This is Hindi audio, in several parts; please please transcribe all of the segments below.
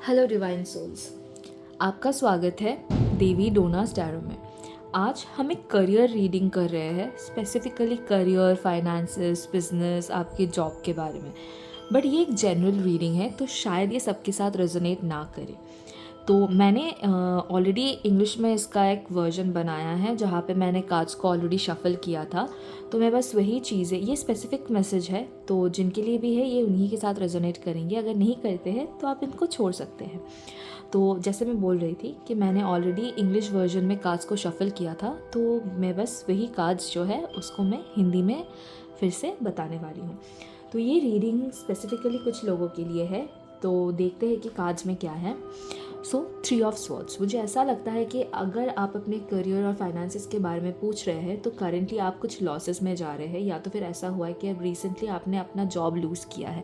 हेलो डिवाइन सोल्स, आपका स्वागत है देवी डोनास टैरो में। आज हम एक करियर रीडिंग कर रहे हैं, स्पेसिफिकली करियर, फाइनेंसेस, बिजनेस, आपके जॉब के बारे में। बट ये एक जनरल रीडिंग है, तो शायद ये सबके साथ रेजोनेट ना करे। तो मैंने ऑलरेडी इंग्लिश में इसका एक वर्जन बनाया है जहाँ पे मैंने कार्ड्स को ऑलरेडी शफल किया था। तो मैं बस वही चीज़ है, ये स्पेसिफिक मैसेज है, तो जिनके लिए भी है ये उन्हीं के साथ रेजोनेट करेंगे। अगर नहीं करते हैं तो आप इनको छोड़ सकते हैं। तो जैसे मैं बोल रही थी कि मैंने ऑलरेडी इंग्लिश वर्जन में कार्ड्स को शफल किया था, तो मैं बस वही कार्ड्स जो है उसको मैं हिंदी में फिर से बताने वाली हूँ। तो ये रीडिंग स्पेसिफिकली कुछ लोगों के लिए है, तो देखते हैं कि कार्ड्स में क्या है। सो 3 ऑफ स्वॉर्ड्स, मुझे ऐसा लगता है कि अगर आप अपने करियर और फाइनेंसेस के बारे में पूछ रहे हैं तो करेंटली आप कुछ लॉसेस में जा रहे हैं, या तो फिर ऐसा हुआ है कि अब रिसेंटली आपने अपना जॉब लूज़ किया है,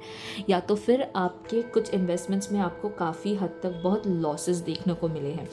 या तो फिर आपके कुछ इन्वेस्टमेंट्स में आपको काफ़ी हद तक बहुत लॉसेस देखने को मिले हैं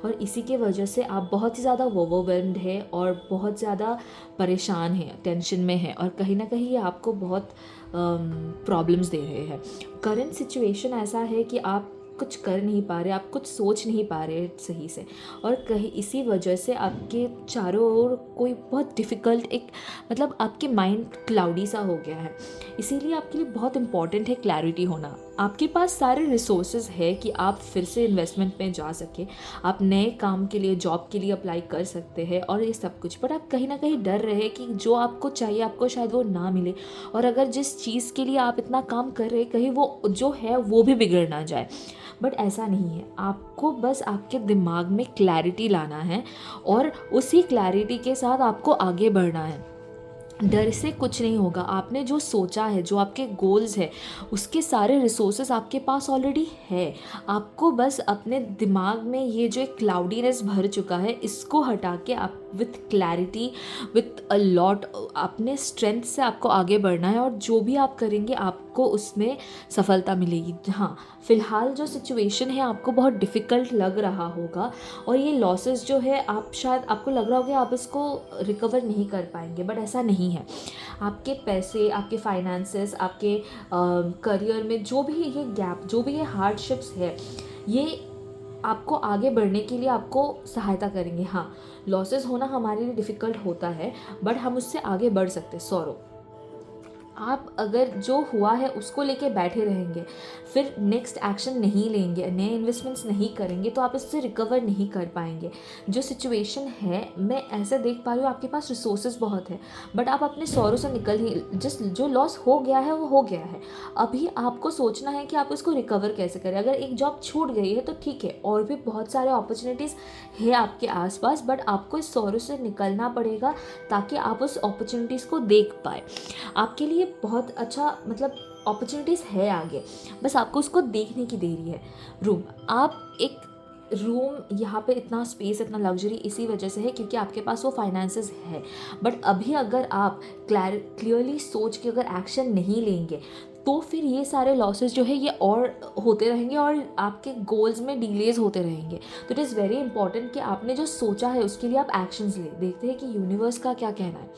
और इसी के वजह से आप बहुत ही ज़्यादा ओवरवेल्म्ड है और बहुत ज़्यादा परेशान हैं, टेंशन में है और कहीं ना कहीं ये आपको बहुत प्रॉब्लम्स दे रहे हैं। करंट सिचुएशन ऐसा है कि आप कुछ कर नहीं पा रहे, आप कुछ सोच नहीं पा रहे सही से, और कहीं इसी वजह से आपके चारों ओर कोई बहुत डिफ़िकल्ट एक मतलब आपके माइंड क्लाउडी सा हो गया है। इसीलिए आपके लिए बहुत इम्पॉर्टेंट है क्लैरिटी होना। आपके पास सारे रिसोर्सेज है कि आप फिर से इन्वेस्टमेंट में जा सके, आप नए काम के लिए, जॉब के लिए अप्लाई कर सकते हैं और ये सब कुछ। बट आप कहीं ना कहीं डर रहे कि जो आपको चाहिए आपको शायद वो ना मिले, और अगर जिस चीज़ के लिए आप इतना काम कर रहे कहीं वो जो है वो भी बिगड़ ना जाए। बट ऐसा नहीं है, आपको बस आपके दिमाग में क्लैरिटी लाना है और उसी क्लैरिटी के साथ आपको आगे बढ़ना है। डर से कुछ नहीं होगा। आपने जो सोचा है, जो आपके गोल्स है, उसके सारे रिसोर्सेज आपके पास ऑलरेडी है। आपको बस अपने दिमाग में ये जो एक क्लाउडीनेस भर चुका है इसको हटा के आप with clarity, with a lot अपने स्ट्रेंथ से आपको आगे बढ़ना है और जो भी आप करेंगे आपको उसमें सफलता मिलेगी। हाँ, फ़िलहाल जो सिचुएशन है आपको बहुत डिफ़िकल्ट लग रहा होगा और ये लॉसेस जो है आप शायद आपको लग रहा होगा आप इसको रिकवर नहीं कर पाएंगे, बट ऐसा नहीं है। आपके पैसे, आपके फाइनेंसेस, आपके करियर में जो भी ये गैप, जो भी ये हार्डशिप्स है, ये आपको आगे बढ़ने के लिए आपको सहायता करेंगे। हाँ, लॉसेस होना हमारे लिए डिफ़िकल्ट होता है, बट हम उससे आगे बढ़ सकते हैं। सौरव, आप अगर जो हुआ है उसको लेके बैठे रहेंगे, फिर नेक्स्ट एक्शन नहीं लेंगे, नए इन्वेस्टमेंट्स नहीं करेंगे, तो आप इससे रिकवर नहीं कर पाएंगे। जो सिचुएशन है, मैं ऐसे देख पा रही हूँ आपके पास रिसोर्सेज बहुत है, बट आप अपने सौरों से निकल ही, जिस जो लॉस हो गया है वो हो गया है। अभी आपको सोचना है कि आप उसको रिकवर कैसे करें। अगर एक जॉब छूट गई है तो ठीक है, और भी बहुत सारे अपॉर्चुनिटीज़ है आपके आसपास, बट आपको इस सौरों से निकलना पड़ेगा ताकि आप उस अपॉर्चुनिटीज़ को देख पाए। आपके लिए बहुत अच्छा मतलब अपॉर्चुनिटीज़ है आगे, बस आपको उसको देखने की देरी है। रूम, आप एक रूम, यहाँ पे इतना स्पेस, इतना लग्जरी इसी वजह से है क्योंकि आपके पास वो फाइनेंसेस है। बट अभी अगर आप क्लियरली सोच के अगर एक्शन नहीं लेंगे तो फिर ये सारे लॉसेस जो है ये और होते रहेंगे और आपके गोल्स में डिलेज होते रहेंगे। तो इट इज़ वेरी इंपॉर्टेंट कि आपने जो सोचा है उसके लिए आप एक्शंस ले। देखते हैं कि यूनिवर्स का क्या कहना है।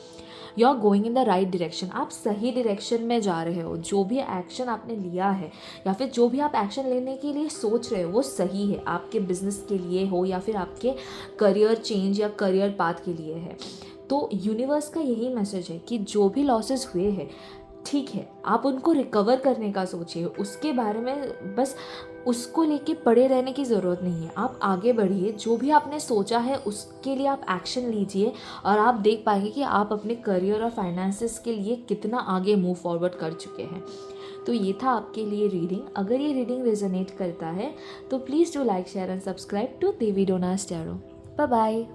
You are going in the right direction, आप सही डायरेक्शन में जा रहे हो। जो भी एक्शन आपने लिया है या फिर जो भी आप एक्शन लेने के लिए सोच रहे हो वो सही है, आपके बिजनेस के लिए हो या फिर आपके करियर चेंज या करियर पाथ के लिए है। तो यूनिवर्स का यही मैसेज है कि जो भी लॉसेस हुए हैं ठीक है, आप उनको रिकवर करने का सोचिए, उसके बारे में बस उसको लेके पड़े रहने की ज़रूरत नहीं है। आप आगे बढ़िए, जो भी आपने सोचा है उसके लिए आप एक्शन लीजिए और आप देख पाएंगे कि आप अपने करियर और फाइनेंसेस के लिए कितना आगे मूव फॉरवर्ड कर चुके हैं। तो ये था आपके लिए रीडिंग। अगर ये रीडिंग रेजोनेट करता है तो please do like, share and subscribe to Devi Donas tarot. Bye bye.